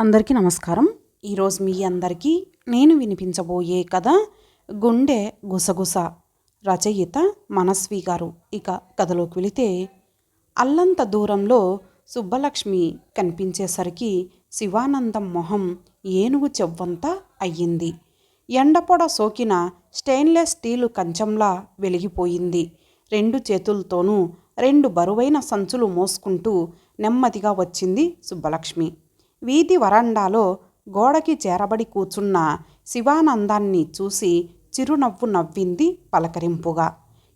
అందరికీ నమస్కారం. ఈరోజు మీ అందరికీ నేను వినిపించబోయే కథ గుండె గుసగుస. రచయిత మనస్వి గారు. ఇక కథలోకి వెళితే, అల్లంత దూరంలో సుబ్బలక్ష్మి కనిపించేసరికి శివానందం మొహం ఏనుగు చెవ్వంత అయ్యింది. ఎండపొడ సోకిన స్టెయిన్లెస్ స్టీలు కంచంలా వెలిగిపోయింది. 2 చేతులతోనూ 2 బరువైన సంచులు మోసుకుంటూ నెమ్మదిగా వచ్చింది సుబ్బలక్ష్మి. వీధి వరండాలో గోడకి చేరబడి కూర్చున్న శివానందాన్ని చూసి చిరునవ్వు నవ్వింది పలకరింపుగా.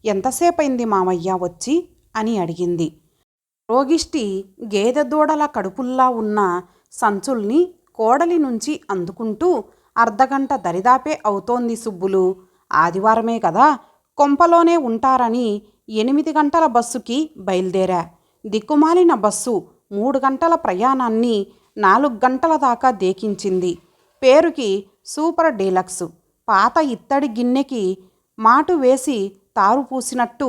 ఎంతసేపైంది మామయ్య వచ్చి అని అడిగింది. రోగిష్టి గేదె దూడల కడుపుల్లా ఉన్న సంచుల్ని కోడలి నుంచి అందుకుంటూ, అర్ధగంట దరిదాపే అవుతోంది సుబ్బులు. ఆదివారమే కదా, కొంపలోనే ఉంటారని 8 గంటల బస్సుకి బయలుదేరా. దిక్కుమాలిన బస్సు 3 గంటల ప్రయాణాన్ని 4 గంటల దాకా దేకించింది. పేరుకి సూపర్ డీలక్స్. పాత ఇత్తడి గిన్నెకి మాటు వేసి తారు పూసినట్టు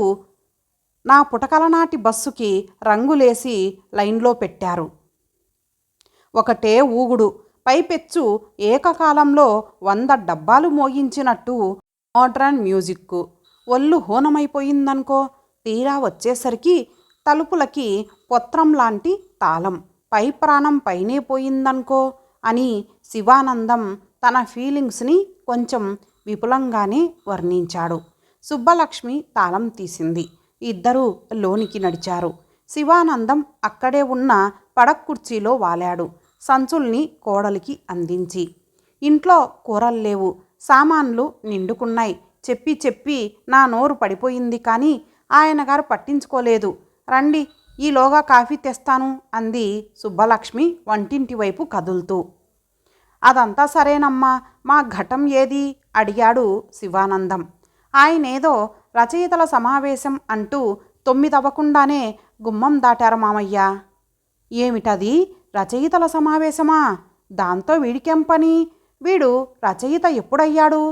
నా పుటకలనాటి బస్సుకి రంగులేసి లైన్లో పెట్టారు. ఒకటే ఊగుడు, పైపెచ్చు ఏకకాలంలో 100 డబ్బాలు మోగించినట్టు మోడ్రన్ మ్యూజిక్కు. ఒళ్ళు హూనమైపోయిందనుకో. తీరా వచ్చేసరికి తలుపులకి పొత్రం లాంటి తాళం. పై ప్రాణం పైనే పోయిందనుకో అని శివానందం తన ఫీలింగ్స్ని కొంచెం విపులంగానే వర్ణించాడు. సుబ్బలక్ష్మి తాళం తీసింది. ఇద్దరూ లోనికి నడిచారు. శివానందం అక్కడే ఉన్న పడక్కుర్చీలో వాలాడు, సంచుల్ని కోడలికి అందించి. ఇంట్లో కూరల్లేవు, సామాన్లు నిండుకున్నాయి. చెప్పి చెప్పి నా నోరు పడిపోయింది, కానీ ఆయనగారు పట్టించుకోలేదు. రండి, ఈలోగా కాఫీ తెస్తాను అంది సుబ్బలక్ష్మి వంటింటి వైపు కదులుతూ. అదంతా సరేనమ్మా, మా ఘటం ఏది అడిగాడు శివానందం. ఆయనేదో రచయితల సమావేశం అంటూ 9 అవ్వకుండానే గుమ్మం దాటారు మామయ్య. ఏమిటది, రచయితల సమావేశమా? దాంతో వీడికేం పని? వీడు రచయిత ఎప్పుడయ్యాడు?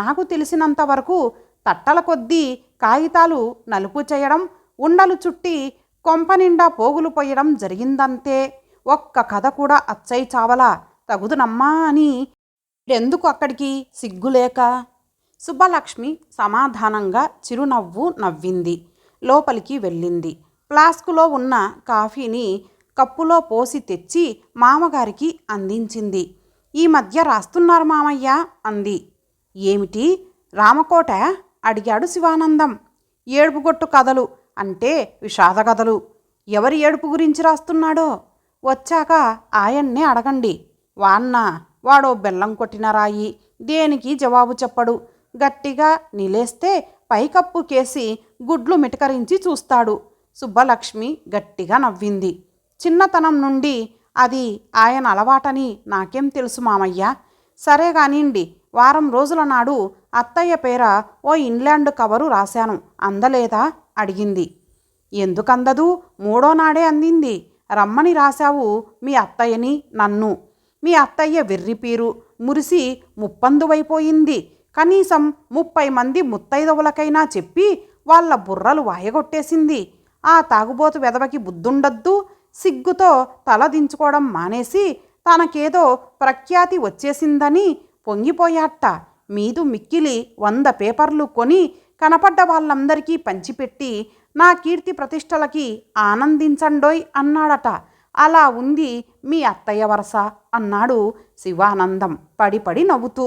నాకు తెలిసినంతవరకు తట్టల కొద్దీ కాగితాలు నలుపు చేయడం, ఉండలు చుట్టి కొంపనిండా పోగులు పోయడం జరిగిందంతే. ఒక్క కథ కూడా అచ్చై చావలా. తగుదునమ్మా అని ఎందుకు అక్కడికి సిగ్గులేక? సుబ్బలక్ష్మి సమాధానంగా చిరునవ్వు నవ్వింది. లోపలికి వెళ్ళింది. ఫ్లాస్కులో ఉన్న కాఫీని కప్పులో పోసి తెచ్చి మామగారికి అందించింది. ఈ మధ్య రాస్తున్నారు మామయ్య అంది. ఏమిటి, రామకోట అడిగాడు శివానందం. ఏడుపుగొట్టు కథలు అంటే విషాద కథలు. ఎవరి ఏడుపు గురించి రాస్తున్నాడో వచ్చాక ఆయన్నే అడగండి. వాడో బెల్లం కొట్టిన రాయి, దేనికి జవాబు చెప్పడు. గట్టిగా నిలేస్తే పైకప్పు కేసి గుడ్లు మిటకరించి చూస్తాడు. సుబ్బలక్ష్మి గట్టిగా నవ్వింది. చిన్నతనం నుండి అది ఆయన అలవాటని నాకేం తెలుసు మామయ్య. సరే కానివ్వండి, వారం రోజుల నాడు అత్తయ్య పేర ఓ ఇంగ్లాండ్ కవరు రాశాను, అందలేదా అడిగింది. ఎందుకందదు, 3వ నాడే అందింది. రమ్మని రాశావు మీ అత్తయ్యని, నన్ను. మీ అత్తయ్య వెర్రిపీరు మురిసి ముప్పందువైపోయింది. కనీసం 30 మంది ముత్తైదవులకైనా చెప్పి వాళ్ళ బుర్రలు వాయగొట్టేసింది. ఆ తాగుబోతు వెధవకి బుద్ధుండద్దు. సిగ్గుతో తల దించుకోవడం మానేసి తనకేదో ప్రఖ్యాతి వచ్చేసిందని పొంగిపోయాట. మీదు మిక్కిలి 100 పేపర్లు కొని కనపడ్డ వాళ్ళందరికీ పంచిపెట్టి నా కీర్తి ప్రతిష్టలకి ఆనందించండోయ్ అన్నాడట. అలా ఉంది మీ అత్తయ్య వరస అన్నాడు శివానందం పడి నవ్వుతూ.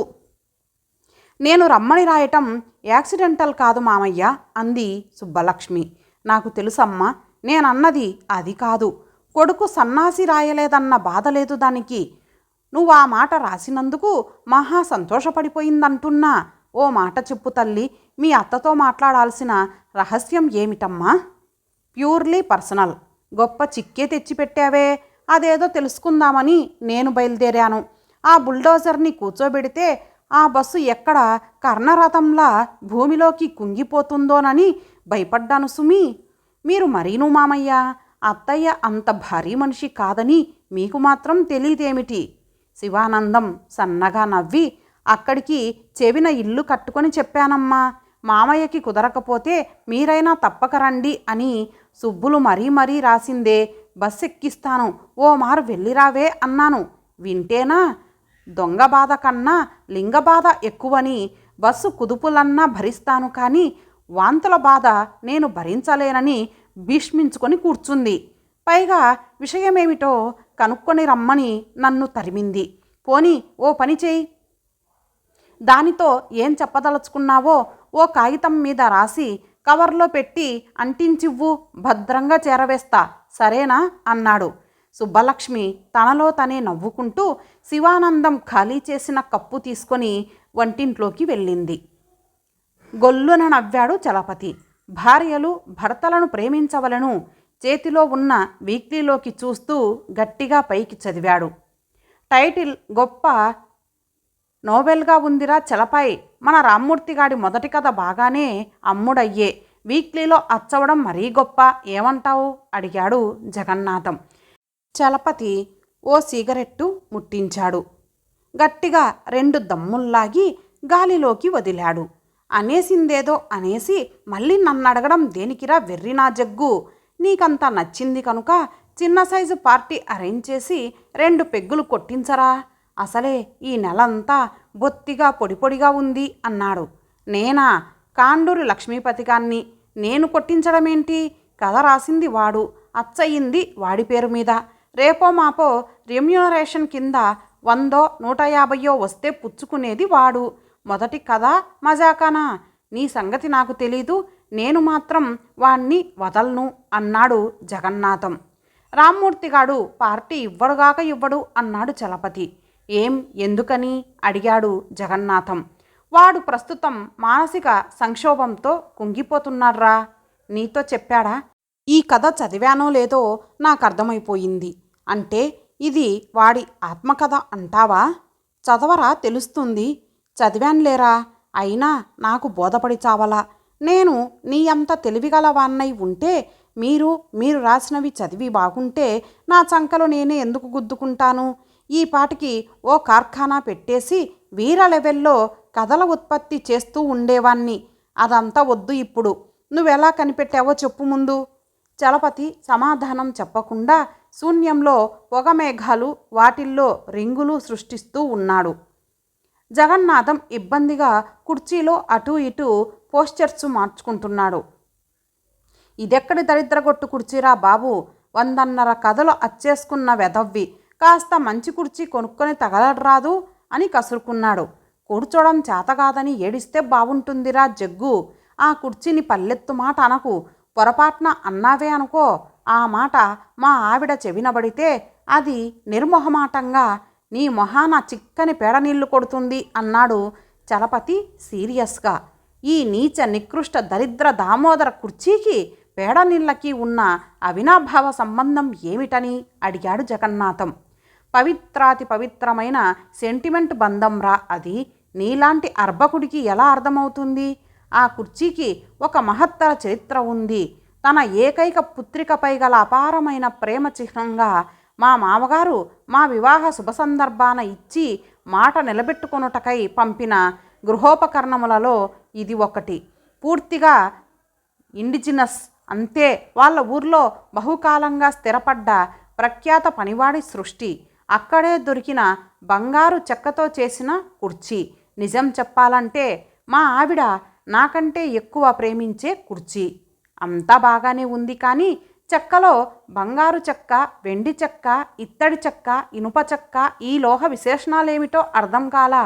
నేను రమ్మని రాయటం యాక్సిడెంటల్ కాదు మామయ్య అంది సుబ్బలక్ష్మి. నాకు తెలుసమ్మా, నేనన్నది అది కాదు. కొడుకు సన్నాసి రాయలేదన్న బాధ లేదు దానికి. నువ్వు ఆ మాట రాసినందుకు మహా సంతోషపడిపోయిందంటున్నా. ఓ మాట చెప్పు తల్లి, మీ అత్తతో మాట్లాడాల్సిన రహస్యం ఏమిటమ్మా? Purely personal. గొప్ప చిక్కే తెచ్చిపెట్టావే. అదేదో తెలుసుకుందామని నేను బయలుదేరాను. ఆ బుల్డోజర్ని కూర్చోబెడితే ఆ బస్సు ఎక్కడ కర్ణరథంలా భూమిలోకి కుంగిపోతుందోనని భయపడ్డాను సుమి. మీరు మరీను మామయ్య, అత్తయ్య అంత భారీ మనిషి కాదని మీకు మాత్రం తెలియదేమిటి? శివానందం సన్నగా నవ్వి, అక్కడికి చెవిన ఇల్లు కట్టుకొని చెప్పానమ్మా. మామయ్యకి కుదరకపోతే మీరైనా తప్పక రండి అని సుబ్బులు మరీ రాసిందే. బస్సెక్కిస్తాను, ఓ మారు వెళ్ళిరావే అన్నాను. వింటేనా? దొంగ బాధ కన్నా లింగ బాధ ఎక్కువని బస్సు కుదుపులన్నా భరిస్తాను కానీ వాంతుల బాధ నేను భరించలేనని భీష్మించుకొని కూర్చుంది. పైగా విషయమేమిటో కనుక్కొని రమ్మని నన్ను తరిమింది. పోనీ ఓ పని చేయి, దానితో ఏం చెప్పదలుచుకున్నావో ఓ కాగితం మీద రాసి కవర్లో పెట్టి అంటించివ్వు, భద్రంగా చేరవేస్తా, సరేనా అన్నాడు. సుబ్బలక్ష్మి తనలో తనే నవ్వుకుంటూ శివానందం ఖాళీ చేసిన కప్పు తీసుకొని వంటింట్లోకి వెళ్ళింది. గొల్లున నవ్వాడు చలపతి. భార్యలు భర్తలను ప్రేమించవలను చేతిలో ఉన్న వీక్లీలోకి చూస్తూ గట్టిగా పైకి చదివాడు. టైటిల్ గొప్ప నోబెల్గా ఉందిరా చలపాయ్. మన రామ్మూర్తిగాడి మొదటి కథ బాగానే అమ్ముడయ్యే, వీక్లీలో అచ్చవడం మరీ గొప్ప, ఏమంటావు అడిగాడు జగన్నాథం. చలపతి ఓ సిగరెట్టు ముట్టించాడు. గట్టిగా 2 దమ్ముల్లాగి గాలిలోకి వదిలాడు. అనేసిందేదో అనేసి మళ్ళీ నన్నడగడం దేనికిరా వెర్రి నా జగ్గు? నీకంతా నచ్చింది కనుక చిన్న సైజు పార్టీ అరేంజ్ చేసి 2 పెగ్గులు కొట్టించరా? అసలే ఈ నెలంతా బొత్తిగా పొడిపొడిగా ఉంది అన్నాడు. నేనా? కాండూరి లక్ష్మీపతిగాన్ని నేను కొట్టించడమేంటి? కథ రాసింది వాడు, అచ్చయింది వాడి పేరు మీద. రేపో మాపో రెమ్యూనరేషన్ కింద 100 150 వస్తే పుచ్చుకునేది వాడు. మొదటి కథ మజాకానా? నీ సంగతి నాకు తెలీదు, నేను మాత్రం వాణ్ణి వదలను అన్నాడు జగన్నాథం. రామ్మూర్తిగాడు పార్టీ ఇవ్వడుగాక ఇవ్వడు అన్నాడు చలపతి. ఏం, ఎందుకని అడిగాడు జగన్నాథం. వాడు ప్రస్తుతం మానసిక సంక్షోభంతో కుంగిపోతున్నాడ్రా. నీతో చెప్పాడా? ఈ కథ చదివానో లేదో నాకు అర్థమైపోయింది. అంటే ఇది వాడి ఆత్మకథ అంటావా? చదవరా, తెలుస్తుంది. చదివాన్లేరా, అయినా నాకు బోధపడి చావలా. నేను నీ అంత తెలివిగలవాన్నై ఉంటే మీరు రాసినవి చదివి బాగుంటే నా చంకలో నేనే ఎందుకు గుద్దుకుంటాను? ఈ పాటికి ఓ కార్ఖానా పెట్టేసి వీర లెవెల్లో కథల ఉత్పత్తి చేస్తూ ఉండేవాణ్ణి. అదంతా వద్దు ఇప్పుడు. నువ్వెలా కనిపెట్టావో చెప్పు ముందు. చలపతి సమాధానం చెప్పకుండా శూన్యంలో పొగమేఘాలు, వాటిల్లో రింగులు సృష్టిస్తూ ఉన్నాడు. జగన్నాథం ఇబ్బందిగా కుర్చీలో అటూ ఇటూ పోస్చర్స్ మార్చుకుంటున్నాడు. ఇదెక్కడి దరిద్రగొట్టు కుర్చీరా బాబు, 100.5 కథలు అచ్చేసుకున్న వెధవ్వి, కాస్త మంచి కుర్చీ కొనుక్కొని తగలరాదు అని కసురుకున్నాడు. కూర్చోవడం చేతగాదని ఏడిస్తే బాగుంటుందిరా జగ్గు. ఆ కుర్చీని పల్లెత్తు మాట అనకు. పొరపాటున అన్నావే అనుకో, ఆ మాట మా ఆవిడ చెవినబడితే అది నిర్మొహమాటంగా నీ మొహాన చిక్కని పేడనీళ్లు కొడుతుంది అన్నాడు చలపతి సీరియస్గా. ఈ నీచ నికృష్ట దరిద్ర దామోదర కుర్చీకి పేడనీళ్ళకి ఉన్న అవినాభావ సంబంధం ఏమిటని అడిగాడు జగన్నాథం. పవిత్రాతి పవిత్రమైన సెంటిమెంట్ బంధంరా అది. నీలాంటి అర్భకుడికి ఎలా అర్థమవుతుంది? ఆ కుర్చీకి ఒక మహత్తర చరిత్ర ఉంది. తన ఏకైక పుత్రికపై గల అపారమైన ప్రేమ చిహ్నంగా మా మామగారు మా వివాహ శుభ సందర్భాన ఇచ్చి మాట నిలబెట్టుకొనుటకై పంపిన గృహోపకరణములలో ఇది ఒకటి. పూర్తిగా ఇండిజినస్, అంతే. వాళ్ళ ఊర్లో బహుకాలంగా స్థిరపడ్డ ప్రఖ్యాత పనివాడి సృష్టి. అక్కడే దొరికిన బంగారు చెక్కతో చేసిన కుర్చీ. నిజం చెప్పాలంటే మా ఆవిడ నాకంటే ఎక్కువ ప్రేమించే కుర్చీ. అంతా బాగానే ఉంది కానీ చెక్కలో బంగారు చెక్క, వెండి చెక్క, ఇత్తడి చెక్క, ఇనుప చెక్క, ఈ లోహ విశేషణాలేమిటో అర్థం కాలా.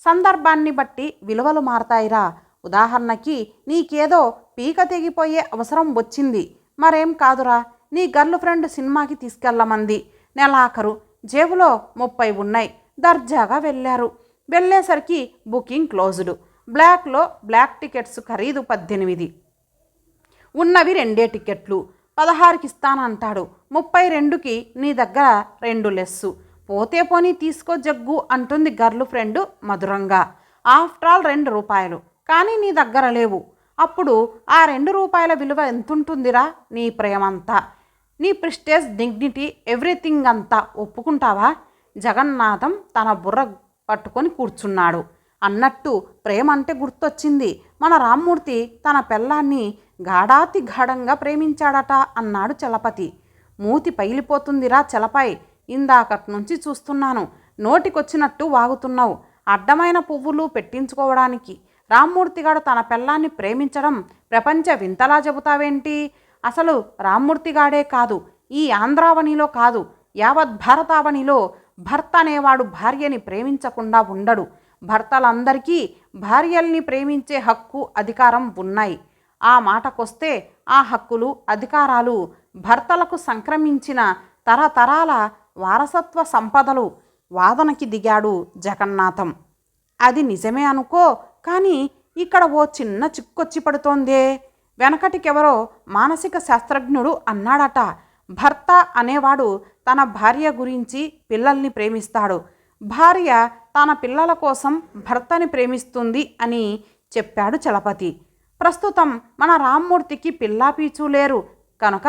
సందర్భాన్ని బట్టి విలువలు మారతాయిరా. ఉదాహరణకి నీకేదో పీక తెగిపోయే అవసరం వచ్చింది, మరేం కాదురా, నీ గర్ల్ ఫ్రెండ్ సినిమాకి తీసుకెళ్ళమంది. నెలాఖరు, జేబులో 30 ఉన్నాయి. దర్జాగా వెళ్ళారు. వెళ్ళేసరికి బుకింగ్ క్లోజ్డ్. బ్లాక్లో బ్లాక్ టికెట్స్ ఖరీదు 18. ఉన్నవి 2 టికెట్లు. 16కి ఇస్తానంటాడు. 32కి నీ దగ్గర 2 లెస్సు. పోతే పోనీ తీసుకో జగ్గు అంటుంది గర్ల్ ఫ్రెండ్ మధురంగా. ఆఫ్టర్ ఆల్ 2 రూపాయలు, కానీ నీ దగ్గర లేవు. అప్పుడు ఆ 2 రూపాయల విలువ ఎంతుంటుందిరా? నీ ప్రేమంతా, నీ ప్రిస్టేజ్, డిగ్నిటీ, ఎవ్రీథింగ్ అంతా ఒప్పుకుంటావా? జగన్నాథం తన బుర్ర పట్టుకొని కూర్చున్నాడు. అన్నట్టు ప్రేమ అంటే గుర్తొచ్చింది. మన రామ్మూర్తి తన పెళ్ళాన్ని గాఢాతి గాఢంగా ప్రేమించాడట అన్నాడు చలపతి. మూతి పగిలిపోతుందిరా చలపాయ్, ఇందాకటి నుంచి చూస్తున్నాను. నోటికొచ్చినట్టు వాగుతున్నావు. అడ్డమైన పువ్వులు పెట్టించుకోవడానికి రామ్మూర్తిగాడు తన పెళ్ళాన్ని ప్రేమించడం ప్రపంచ వింతలా చెబుతావేంటి? అసలు రామ్మూర్తిగాడే కాదు, ఈ ఆంధ్రావనిలో కాదు, యావత్ భారతావనిలో భర్త అనేవాడు భార్యని ప్రేమించకుండా ఉండడు. భర్తలందరికీ భార్యల్ని ప్రేమించే హక్కు, అధికారం ఉన్నాయి. ఆ మాటకొస్తే ఆ హక్కులు, అధికారాలు భర్తలకు సంక్రమించిన తరతరాల వారసత్వ సంపదలు. వాదనకి దిగాడు జగన్నాథం. అది నిజమే అనుకో, కానీ ఇక్కడ ఓ చిన్న చిక్కొచ్చి పడుతోందే. వెనకటికెవరో మానసిక శాస్త్రజ్ఞుడు అన్నాడట, భర్త అనేవాడు తన భార్య గురించి పిల్లల్ని ప్రేమిస్తాడు, భార్య తన పిల్లల కోసం భర్తని ప్రేమిస్తుంది అని చెప్పాడు చలపతి. ప్రస్తుతం మన రామ్మూర్తికి పిల్లాపీచు లేరు కనుక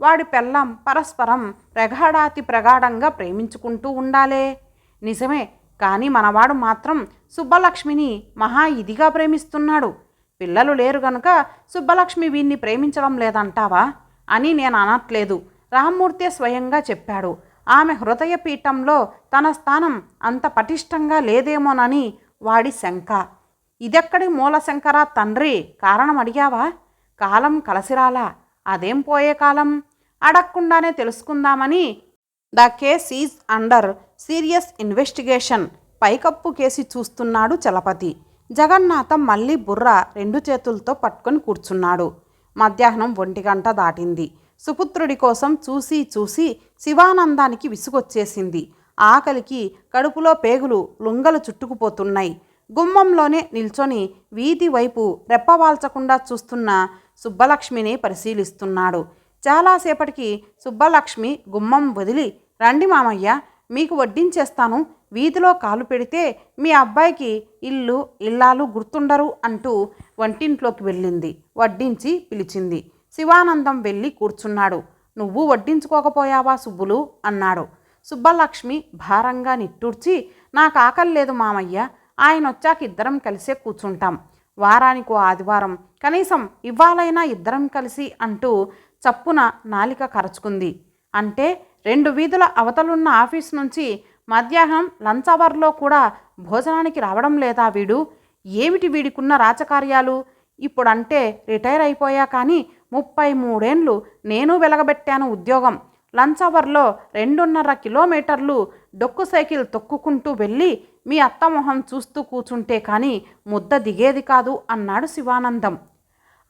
వాడి పెళ్ళాం పరస్పరం ప్రగాఢాతి ప్రగాఢంగా ప్రేమించుకుంటూ ఉండాలే. నిజమే, కానీ మనవాడు మాత్రం సుబ్బలక్ష్మిని మహా ఇదిగా ప్రేమిస్తున్నాడు. పిల్లలు లేరు గనుక సుబ్బలక్ష్మి వీణ్ణి ప్రేమించడం లేదంటావా అని నేను అనట్లేదు. రామ్మూర్తే స్వయంగా చెప్పాడు. ఆమె హృదయ పీఠంలో తన స్థానం అంత పటిష్టంగా లేదేమోనని వాడి శంక. ఇదెక్కడి మూల శంకరా తండ్రి, కారణం అడిగావా? కాలం కలసిరాలా. అదేం పోయే కాలం? అడగకుండానే తెలుసుకుందామని the case is under serious investigation పైకప్పు కేసి చూస్తున్నాడు చలపతి. జగన్నాథం మళ్ళీ బుర్ర 2 చేతులతో పట్టుకొని కూర్చున్నాడు. మధ్యాహ్నం 1 గంట దాటింది. సుపుత్రుడి కోసం చూసి చూసి శివానందానికి విసుగొచ్చేసింది. ఆకలికి కడుపులో పేగులు లుంగలు చుట్టుకుపోతున్నాయి. గుమ్మంలోనే నిల్చొని వీధి వైపు రెప్పవాల్చకుండా చూస్తున్న సుబ్బలక్ష్మిని పరిశీలిస్తున్నాడు. చాలాసేపటికి సుబ్బలక్ష్మి గుమ్మం వదిలి, రండి మామయ్య, మీకు వడ్డించేస్తాను, వీధిలో కాలు పెడితే మీ అబ్బాయికి ఇల్లు ఇల్లాలు గుర్తుండరు అంటూ వంటింట్లోకి వెళ్ళింది. వడ్డించి పిలిచింది. శివానందం వెళ్ళి కూర్చున్నాడు. నువ్వు వడ్డించుకోకపోయావా సుబ్బులు అన్నాడు. సుబ్బలక్ష్మి భారంగా నిట్టూర్చి, నాకు ఆకలి లేదు మామయ్య, ఆయన వచ్చాక ఇద్దరం కలిసే కూర్చుంటాం. వారానికో ఆదివారం కనీసం ఇవ్వాలైనా ఇద్దరం కలిసి అంటూ చప్పున నాలిక కరచుకుంది. అంటే 2 వీధుల అవతలున్న ఆఫీస్ నుంచి మధ్యాహ్నం లంచ్ అవర్లో కూడా భోజనానికి రావడం లేదా వీడు? ఏమిటి వీడికున్న రాచకార్యాలు? ఇప్పుడంటే రిటైర్ అయిపోయా కానీ 33 ఏండ్లు నేను వెలగబెట్టాను ఉద్యోగం. లంచ్ అవర్లో 2.5 కిలోమీటర్లు డొక్కు సైకిల్ తొక్కుకుంటూ వెళ్ళి మీ అత్తమొహం చూస్తూ కూర్చుంటే కానీ ముద్ద దిగేది కాదు అన్నాడు శివానందం.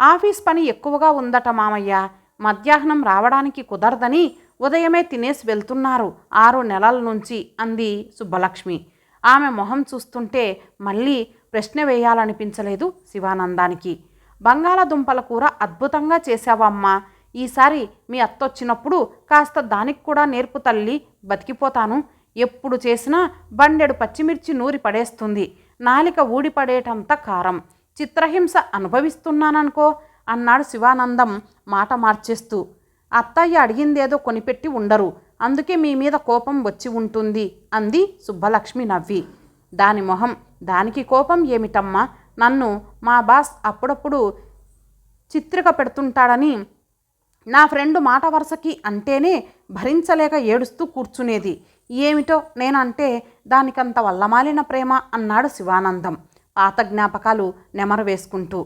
ఆఫీస్ పని ఎక్కువగా ఉందట మామయ్య, మధ్యాహ్నం రావడానికి కుదరదని ఉదయమే తినేసి వెళ్తున్నారు 6 నెలల నుంచి అంది సుబ్బలక్ష్మి. ఆమె మొహం చూస్తుంటే మళ్ళీ ప్రశ్న వేయాలనిపించలేదు శివానందానికి. బంగాళదుంపల కూర అద్భుతంగా చేశావమ్మా, ఈసారి మీ అత్తొచ్చినప్పుడు కాస్త దానికి కూడా నేర్పు తల్లి, బతికిపోతాను. ఎప్పుడు చేసినా బండెడు పచ్చిమిర్చి నూరి పడేస్తుంది, నాలిక ఊడిపడేటంత కారం, చిత్రహింస అనుభవిస్తున్నాననుకో అన్నాడు శివానందం మాట మార్చేస్తూ. అత్తయ్య అడిగిందేదో కొనిపెట్టి ఉండరు, అందుకే మీ మీద కోపం వచ్చి ఉంటుంది అంది సుబ్బలక్ష్మి నవ్వి. దాని మొహం దానికి కోపం ఏమిటమ్మా? నన్ను మా బాస్ అప్పుడప్పుడు చిత్రిక పెడుతుంటాడని నా ఫ్రెండు మాట వరుసకి అంటేనే భరించలేక ఏడుస్తూ కూర్చునేది. ఏమిటో నేనంటే దానికంత వల్లమాలిన ప్రేమ అన్నాడు శివానందం పాత జ్ఞాపకాలు నెమరు వేసుకుంటూ.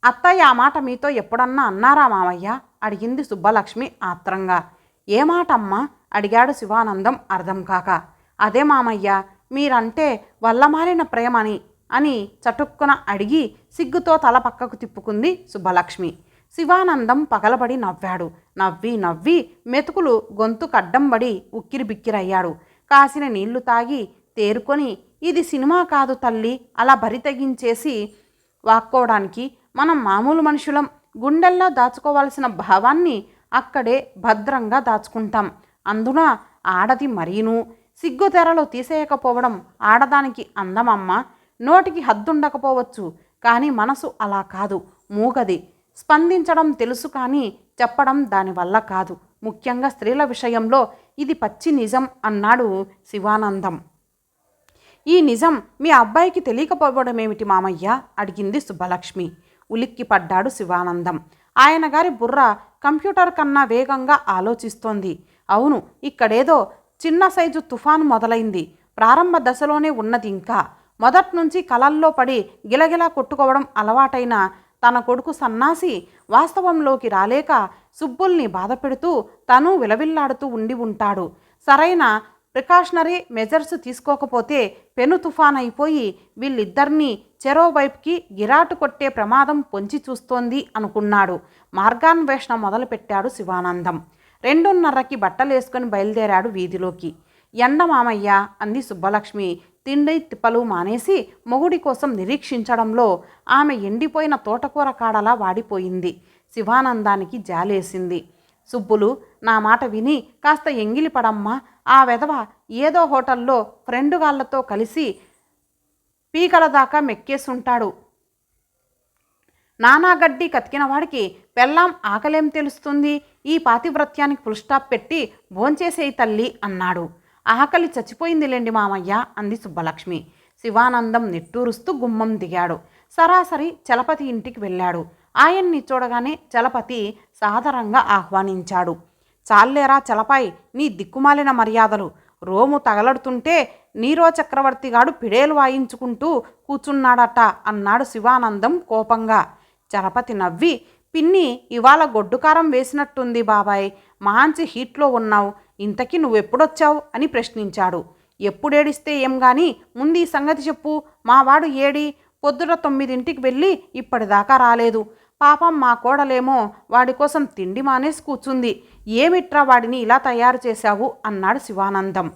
అత్తయ్య ఆ మాట మీతో ఎప్పుడన్నా అన్నారా మామయ్య అడిగింది సుబ్బలక్ష్మి ఆత్రంగా. ఏ మాట అమ్మా అడిగాడు శివానందం అర్థం కాక. అదే మామయ్య, మీరంటే వల్లమాలిన ప్రేమని అని చటుక్కున అడిగి సిగ్గుతో తల పక్కకు తిప్పుకుంది సుబ్బలక్ష్మి. శివానందం పగలబడి నవ్వాడు. నవ్వి మెతుకులు గొంతు కడ్డంబడి ఉక్కిరి బిక్కిరయ్యాడు. కాసిన నీళ్లు తాగి తేరుకొని, ఇది సినిమా కాదు తల్లి అలా బరి తెగించేసి వాక్కోవడానికి, మనం మామూలు మనుషులం, గుండెల్లో దాచుకోవాల్సిన భావాన్ని అక్కడే భద్రంగా దాచుకుంటాం. అందున ఆడది మరీను. సిగ్గు తెరలు తీసేయకపోవడం ఆడదానికి అందమమ్మ. నోటికి హద్దుండకపోవచ్చు, కానీ మనసు అలా కాదు, మూగది. స్పందించడం తెలుసు కానీ చెప్పడం దానివల్ల కాదు. ముఖ్యంగా స్త్రీల విషయంలో ఇది పచ్చి నిజం అన్నాడు శివానందం. ఈ నిజం మీ అబ్బాయికి తెలియకపోవడమేమిటి మామయ్య అడిగింది సుబ్బలక్ష్మి. ఉలిక్కి పడ్డాడు శివానందం. ఆయన గారి బుర్ర కంప్యూటర్ కన్నా వేగంగా ఆలోచిస్తోంది. అవును, ఇక్కడేదో చిన్న సైజు తుఫాను మొదలైంది. ప్రారంభ దశలోనే ఉన్నది. ఇంకా మొదట్నుంచి కలల్లో పడి గిలగిలా కొట్టుకోవడం అలవాటైన తన కొడుకు సన్నాసి వాస్తవంలోకి రాలేక సుబ్బుల్ని బాధపెడుతూ తను విలవిల్లాడుతూ ఉండి ఉంటాడు. సరైన ప్రికాషనరీ మెజర్స్ తీసుకోకపోతే పెను తుఫాన్ అయిపోయి వీళ్ళిద్దరినీ చెరోవైపుకి గిరాటు కొట్టే ప్రమాదం పొంచి చూస్తోంది అనుకున్నాడు. మార్గాన్వేషణ మొదలుపెట్టాడు శివానందం. 2:30కి బట్టలేసుకొని బయలుదేరాడు వీధిలోకి. ఎండ మామయ్య అంది సుబ్బలక్ష్మి తిండి తిప్పలు మానేసి మొగుడి కోసం నిరీక్షించడంలో. ఆమె ఎండిపోయిన తోటకూర కాడలా వాడిపోయింది. శివానందానికి జాలేసింది. సుబ్బులు, నా మాట విని కాస్త ఎంగిలిపడమ్మా. ఆ వెధవ ఏదో హోటల్లో ఫ్రెండుగాళ్లతో కలిసి పీకల దాకా మెక్కేసుంటాడు. నానాగడ్డి కతికిన వాడికి పెళ్ళాం ఆకలేం తెలుస్తుంది? ఈ పాతివ్రత్యానికి ఫుల్స్టాప్ పెట్టి భోంచేసేయి తల్లి అన్నాడు. ఆకలి చచ్చిపోయిందిలేండి మామయ్య అంది సుబ్బలక్ష్మి. శివానందం నిట్టూరుస్తూ గుమ్మం దిగాడు. సరాసరి చలపతి ఇంటికి వెళ్ళాడు. ఆయన్ని చూడగానే చలపతి సాదరంగా ఆహ్వానించాడు. చాలేరా చలపాయ్, నీ దిక్కుమాలిన మర్యాదలు. రోము తగలడుతుంటే నీరో చక్రవర్తిగాడు పిడేలు వాయించుకుంటూ కూర్చున్నాడట అన్నాడు శివానందం కోపంగా. చలపతి నవ్వి, పిన్ని ఇవాళ గొడ్డుకారం వేసినట్టుంది బాబాయ్, మంచి హీట్లో ఉన్నావు. ఇంతకీ నువ్వెప్పుడొచ్చావు అని ప్రశ్నించాడు. ఎప్పుడేడిస్తే ఏం గాని ముందు ఈ సంగతి చెప్పు. మావాడు ఏడి? పొద్దుట 9ంటికి వెళ్ళి ఇప్పటిదాకా రాలేదు. పాపం మా కోడలేమో వాడి కోసం తిండి మానేసి కూర్చుంది. ఏమిట్రా వాడిని ఇలా తయారు చేశావు అన్నాడు శివానందం.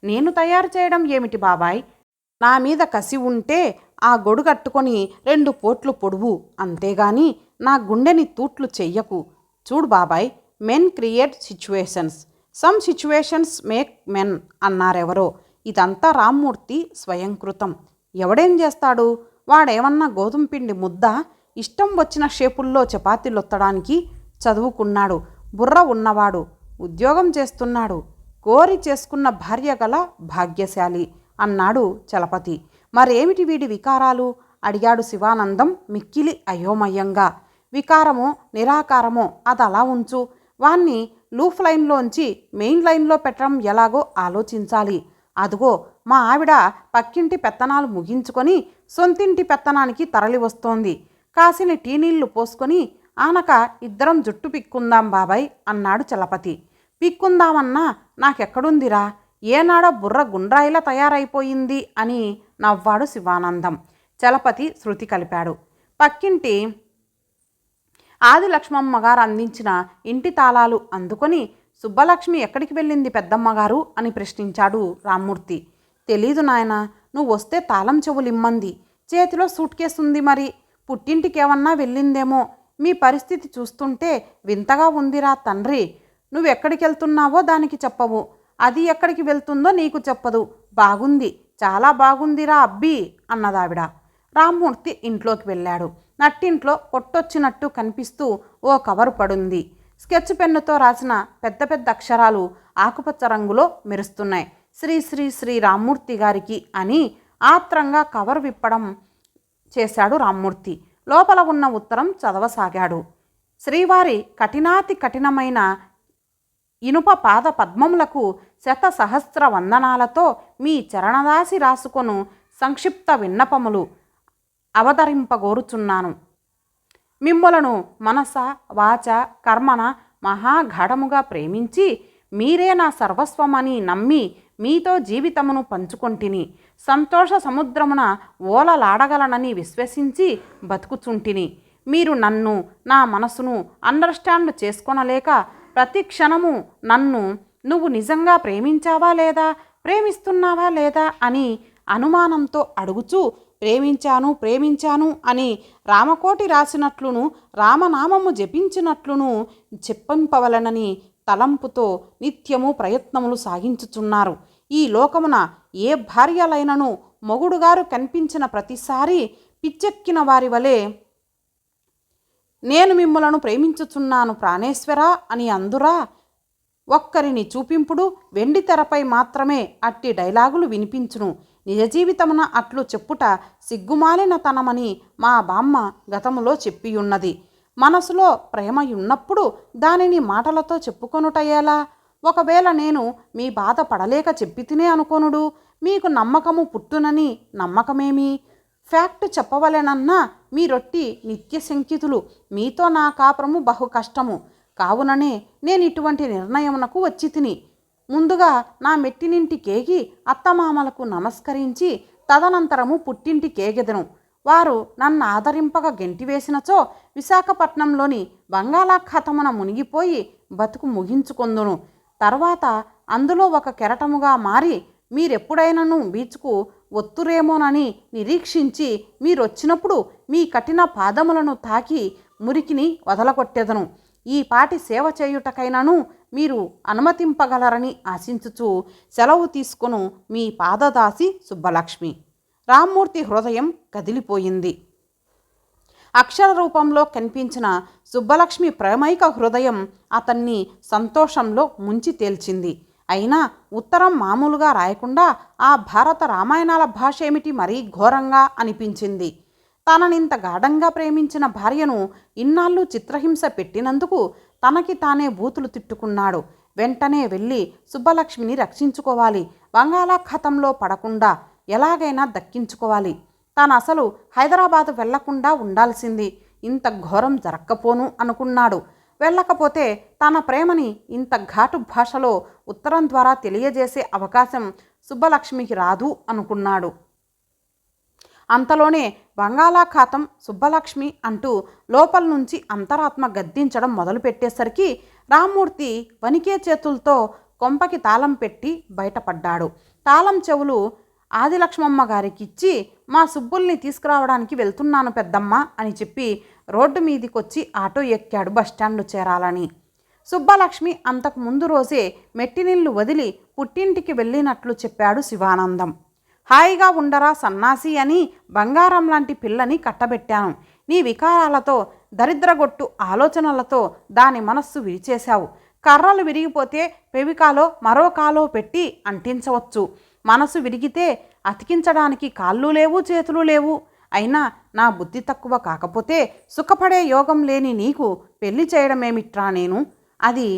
నేను తయారు చేయడం ఏమిటి బాబాయ్? నా మీద కసి ఉంటే ఆ గొడుగు కట్టుకొని 2 పోట్లు పొడువు, అంతేగాని నా గుండెని తూట్లు చెయ్యకు. చూడు బాబాయ్, men create situations, some situations make men అన్నారెవరో. ఇదంతా రామ్మూర్తి స్వయంకృతం. ఎవడేం చేస్తాడు? వాడేమన్నా గోధుమ పిండి ముద్ద? ఇష్టం వచ్చిన షేపుల్లో చపాతీలొత్తడానికి చదువుకున్నాడు, బుర్ర ఉన్నవాడు, ఉద్యోగం చేస్తున్నాడు, కోరి చేసుకున్న భార్య గల భాగ్యశాలి అన్నాడు చలపతి. మరేమిటి వీడి వికారాలు అడిగాడు శివానందం మిక్కిలి అయోమయంగా. వికారమో నిరాకారమో అదలా ఉంచు. వాణ్ణి లూఫ్ లైన్లోంచి మెయిన్ లైన్లో పెట్టడం ఎలాగో ఆలోచించాలి. అదుగో మా ఆవిడ పక్కింటి పెత్తనాలు ముగించుకొని సొంతింటి పెత్తనానికి తరలి వస్తోంది. కాసిని టీ నీళ్లు పోసుకొని ఆనక ఇద్దరం జుట్టు పిక్కుందాం బాబాయ్ అన్నాడు చలపతి. పిక్కుందామన్నా నాకెక్కడుందిరా, ఏనాడో బుర్ర గుండ్రాయిలా తయారైపోయింది అని నవ్వాడు శివానందం. చలపతి శృతి కలిపాడు. పక్కింటి ఆదిలక్ష్మమ్మ గారు అందించిన ఇంటి తాళాలు అందుకొని సుబ్బలక్ష్మి ఎక్కడికి వెళ్ళింది పెద్దమ్మగారు అని ప్రశ్నించాడు రామ్మూర్తి. తెలీదు నాయనా, నువ్వు వస్తే తాళం చెవులిమ్మంది. చేతిలో సూట్ కేసు ఉంది. మరి పుట్టింటికేమన్నా వెళ్ళిందేమో. మీ పరిస్థితి చూస్తుంటే వింతగా ఉందిరా తండ్రి. నువ్వెక్కడికి వెళ్తున్నావో దానికి చెప్పవు, అది ఎక్కడికి వెళ్తుందో నీకు చెప్పదు. బాగుంది, చాలా బాగుందిరా అబ్బి అన్నదావిడ. రామ్మూర్తి ఇంట్లోకి వెళ్ళాడు. నట్టింట్లో కొట్టొచ్చినట్టు కనిపిస్తూ ఓ కవరు పడుంది. స్కెచ్ పెన్నుతో రాసిన పెద్ద పెద్ద అక్షరాలు ఆకుపచ్చ రంగులో మెరుస్తున్నాయి. శ్రీ శ్రీ శ్రీ రామ్మూర్తి గారికి అని ఆత్రంగా కవర్ విప్పడం చేశాడు రామ్మూర్తి. లోపల ఉన్న ఉత్తరం చదవసాగాడు. శ్రీవారి కఠినాతి కఠినమైన ఇనుప పాద పద్మములకు 100 వందనాలతో మీ చరణదాసి రాసుకొను సంక్షిప్త విన్నపములు అవతరింపగోరుచున్నాను. మిమ్ములను మనస వాచ కర్మన మహాగాఢముగా ప్రేమించి మీరే నా సర్వస్వమని నమ్మి మీతో జీవితమును పంచుకొంటిని. సంతోష సముద్రమున ఓలలాడగలనని విశ్వసించి బతుకుచుంటిని. మీరు నన్ను, నా మనసును అండర్స్టాండ్ చేసుకొనలేక ప్రతి క్షణము నన్ను నువ్వు నిజంగా ప్రేమించావా లేదా, ప్రేమిస్తున్నావా లేదా అని అనుమానంతో అడుగుచూ ప్రేమించాను అని రామకోటి రాసినట్లును రామనామము జపించినట్లును చెప్పింపవలనని తలంపుతో నిత్యము ప్రయత్నములు సాగించుచున్నారు. ఈ లోకమున ఏ భార్యలైనను మొగుడుగారు కనిపించిన ప్రతిసారి పిచ్చెక్కిన వారి వలె నేను మిమ్ములను ప్రేమించుచున్నాను ప్రాణేశ్వరా అని అందురా. ఒక్కరిని చూపింపుడు వెండి తెరపై మాత్రమే అట్టి డైలాగులు వినిపించును. నిజ జీవితమున అట్లు చెప్పుట సిగ్గుమాలిన తనమని మా బామ్మ గతములో చెప్పియున్నది. మనసులో ప్రేమ ఉన్నప్పుడు దానిని మాటలతో చెప్పుకొనుటయ్యేలా? ఒకవేళ నేను మీ బాధ పడలేక చెప్పితినే అనుకొనుడు, మీకు నమ్మకము పుట్టునని నమ్మకమేమి? ఫ్యాక్ట్ చెప్పవలెనన్నా మీరొట్టి నిత్యశంకితులు. మీతో నా కాపురము బహు కష్టము. కావుననే నేను ఇటువంటి నిర్ణయమునకు వచ్చి తిని. ముందుగా నా మెట్టినింటి కేగి అత్తమామలకు నమస్కరించి తదనంతరము పుట్టింటి కేగెదను. వారు నన్ను ఆదరింపక గెంటివేసినచో విశాఖపట్నంలోని బంగాళాఖాతమున మునిగిపోయి బతుకు ముగించుకొందును. తర్వాత అందులో ఒక కెరటముగా మారి మీరెప్పుడైనను బీచ్కు ఒత్తురేమోనని నిరీక్షించి మీరొచ్చినప్పుడు మీ కఠిన పాదములను తాకి మురికిని వదలగొట్టెదను. ఈ పాటి సేవ చేయుటకైనను మీరు అనుమతింపగలరని ఆశించుచు సెలవు తీసుకొను మీ పాదదాసి సుబ్బలక్ష్మి. రామ్మూర్తి హృదయం కదిలిపోయింది. అక్షర రూపంలో కనిపించిన సుబ్బలక్ష్మి ప్రేమైక హృదయం అతన్ని సంతోషంలో ముంచి తేల్చింది. అయినా ఉత్తరం మామూలుగా రాయకుండా ఆ భారత రామాయణాల భాష ఏమిటి మరీ ఘోరంగా అనిపించింది. తననింత గాఢంగా ప్రేమించిన భార్యను ఇన్నాళ్ళు చిత్రహింస పెట్టినందుకు తనకి తానే బూతులు తిట్టుకున్నాడు. వెంటనే వెళ్ళి సుబ్బలక్ష్మిని రక్షించుకోవాలి. బంగాళాఖాతంలో పడకుండా ఎలాగైనా దక్కించుకోవాలి. తాను అసలు హైదరాబాద్ వెళ్లకుండా ఉండాల్సింది. ఇంత ఘోరం జరక్కపోను అనుకున్నాడు. వెళ్ళకపోతే తన ప్రేమని ఇంత ఘాటు భాషలో ఉత్తరం ద్వారా తెలియజేసే అవకాశం సుబ్బలక్ష్మికి రాదు అనుకున్నాడు. అంతలోనే బంగాళాఖాతం సుబ్బలక్ష్మి అంటూ లోపల నుంచి అంతరాత్మ గద్దించడం మొదలుపెట్టేసరికి రామ్మూర్తి వణికే చేతులతో కొంపకి తాళం పెట్టి బయటపడ్డాడు. తాళం చెవులు ఆదిలక్ష్మమ్మ గారికిచ్చి మా సుబ్బుల్ని తీసుకురావడానికి వెళ్తున్నాను పెద్దమ్మ అని చెప్పి రోడ్డు మీదికొచ్చి ఆటో ఎక్కాడు బస్టాండ్ చేరాలని. సుబ్బలక్ష్మి అంతకు ముందు రోజే మెట్టినిల్లు వదిలి పుట్టింటికి వెళ్ళినట్లు చెప్పాడు శివానందం. హాయిగా ఉండరా సన్నాసి అని బంగారం లాంటి పిల్లని కట్టబెట్టాను. నీ వికారాలతో దరిద్రగొట్టు ఆలోచనలతో దాని మనస్సు విరిచేశావు. కర్రలు విరిగిపోతే పెవికాలో మరో కాలో పెట్టి అంటించవచ్చు. మనసు విరిగితే అతికించడానికి కాళ్ళు లేవు చేతులు లేవు. అయినా నా బుద్ధి తక్కువ కాకపోతే సుఖపడే యోగం లేని నీకు పెళ్లి చేయడమేమిట్రా నేను? అది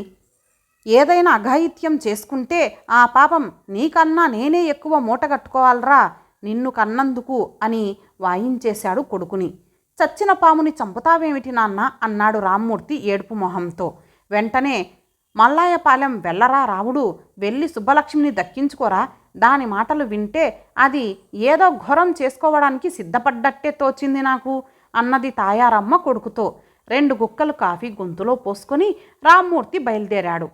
ఏదైనా అఘాయిత్యం చేసుకుంటే ఆ పాపం నీకన్నా నేనే ఎక్కువ మూటగట్టుకోవాలరా నిన్ను కన్నందుకు అని వాయించేశాడు కొడుకుని. చచ్చిన పాముని చంపుతావేమిటి నాన్న అన్నాడు రామ్మూర్తి ఏడుపు మొహంతో. వెంటనే మల్లాయపాలెం వెళ్ళరా రావుడు, వెళ్ళి సుబ్బలక్ష్మిని దక్కించుకోరా. దాని మాటలు వింటే అది ఏదో ఘోరం చేసుకోవడానికి సిద్ధపడ్డట్టే తోచింది నాకు అన్నది తాయారమ్మ కొడుకుతో. 2 గుక్కలు కాఫీ గొంతులో పోసుకొని రామ్మూర్తి బయలుదేరాడు.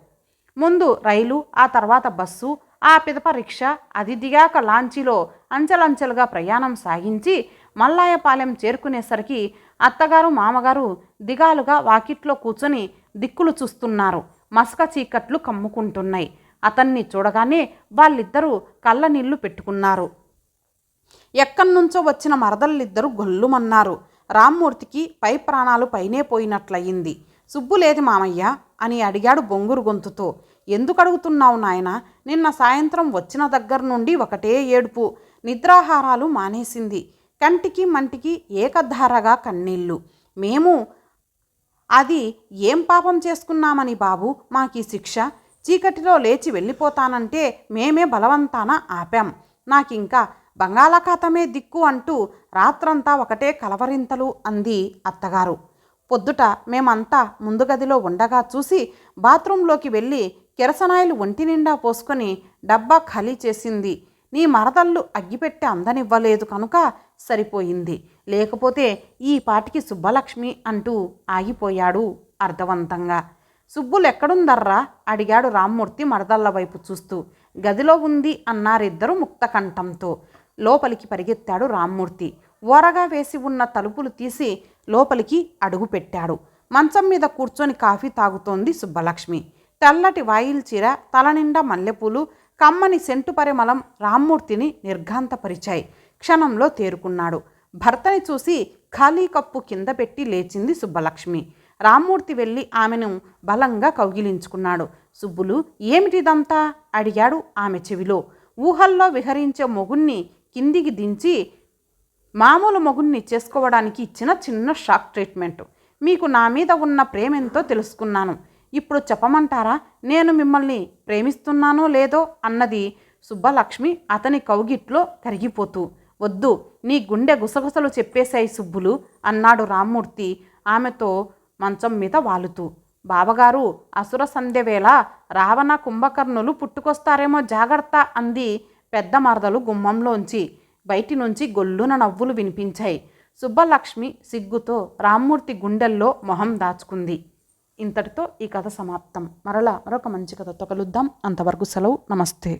ముందు రైలు, ఆ తర్వాత బస్సు, ఆ పిదప రిక్షా, అది దిగాక లాంచీలో అంచెలంచెలుగా ప్రయాణం సాగించి మల్లాయపాలెం చేరుకునేసరికి అత్తగారు మామగారు దిగాలుగా వాకిట్లో కూర్చొని దిక్కులు చూస్తున్నారు. మసక చీకట్లు కమ్ముకుంటున్నాయి. అతన్ని చూడగానే వాళ్ళిద్దరూ కళ్ళ నీళ్లు పెట్టుకున్నారు. ఎక్కడ్నుంచో వచ్చిన మరదళ్ళిద్దరూ గొల్లుమన్నారు. రామ్మూర్తికి పై ప్రాణాలు పైనే పోయినట్లయింది. సుబ్బు లేది మామయ్య అని అడిగాడు బొంగురు గొంతుతో. ఎందుకు అడుగుతున్నావు నాయనా? నిన్న సాయంత్రం వచ్చిన దగ్గర నుండి ఒకటే ఏడుపు. నిద్రాహారాలు మానేసింది. కంటికి మంటికి ఏకధారగా కన్నీళ్ళు. మేము అది ఏం పాపం చేసుకున్నామని బాబు మాకీ శిక్ష? చీకటిలో లేచి వెళ్ళిపోతానంటే మేమే బలవంతాన ఆపాం. నాకింకా బంగాళాఖాతమే దిక్కు అంటూ రాత్రంతా ఒకటే కలవరింతలు అంది అత్తగారు. పొద్దుట మేమంతా ముందు గదిలో ఉండగా చూసి బాత్రూంలోకి వెళ్ళి కిరసనాయిలు ఒంటి నిండా పోసుకొని డబ్బా ఖాళీ చేసింది. నీ మరదళ్ళు అగ్గిపెట్టి అందనివ్వలేదు కనుక సరిపోయింది. లేకపోతే ఈ పాటికి సుబ్బలక్ష్మి అంటూ ఆగిపోయాడు అర్థవంతంగా. సుబ్బులెక్కడుందర్రా అడిగాడు రామ్మూర్తి మరదళ్ళ వైపు చూస్తూ. గదిలో ఉంది అన్నారిద్దరూ ముక్తకంఠంతో. లోపలికి పరిగెత్తాడు రామ్మూర్తి. ఓరగా వేసి ఉన్న తలుపులు తీసి లోపలికి అడుగు పెట్టాడు. మంచం మీద కూర్చొని కాఫీ తాగుతోంది సుబ్బలక్ష్మి. తెల్లటి వాయిల్ చీర, తలనిండా మల్లెపూలు, కమ్మని సెంటు పరిమళం రామ్మూర్తిని నిర్ఘాంతపరిచాయి. క్షణంలో తేరుకున్నాడు. భర్తని చూసి ఖాళీ కప్పు కింద పెట్టి లేచింది సుబ్బలక్ష్మి. రామ్మూర్తి వెళ్ళి ఆమెను బలంగా కౌగిలించుకున్నాడు. సుబ్బులు, ఏమిటిదంతా అడిగాడు ఆమె చెవిలో. ఊహల్లో విహరించే మొగుణ్ణి కిందికి దించి మామూలు మొగుణ్ణి చేసుకోవడానికి ఇచ్చిన చిన్న షాక్ ట్రీట్మెంట్. మీకు నా మీద ఉన్న ప్రేమెంతో తెలుసుకున్నాను. ఇప్పుడు చెప్పమంటారా నేను మిమ్మల్ని ప్రేమిస్తున్నానో లేదో అన్నది సుబ్బలక్ష్మి అతని కౌగిట్లో కరిగిపోతూ. వద్దు, నీ గుండె గుసగుసలు చెప్పేశాయి సుబ్బులు అన్నాడు రామ్మూర్తి ఆమెతో మంచం మీద వాలుతూ. బావగారు, అసుర సంధ్య వేళ రావణ కుంభకర్ణులు పుట్టుకొస్తారేమో జాగ్రత్త అంది పెద్ద మరదలు గుమ్మంలోంచి. బయటి నుంచి గొల్లున నవ్వులు వినిపించాయి. సుబ్బలక్ష్మి సిగ్గుతో రామ్మూర్తి గుండెల్లో మొహం దాచుకుంది. ఇంతటితో ఈ కథ సమాప్తం. మరలా మరొక మంచి కథతో కలుద్దాం. అంతవరకు సెలవు. నమస్తే.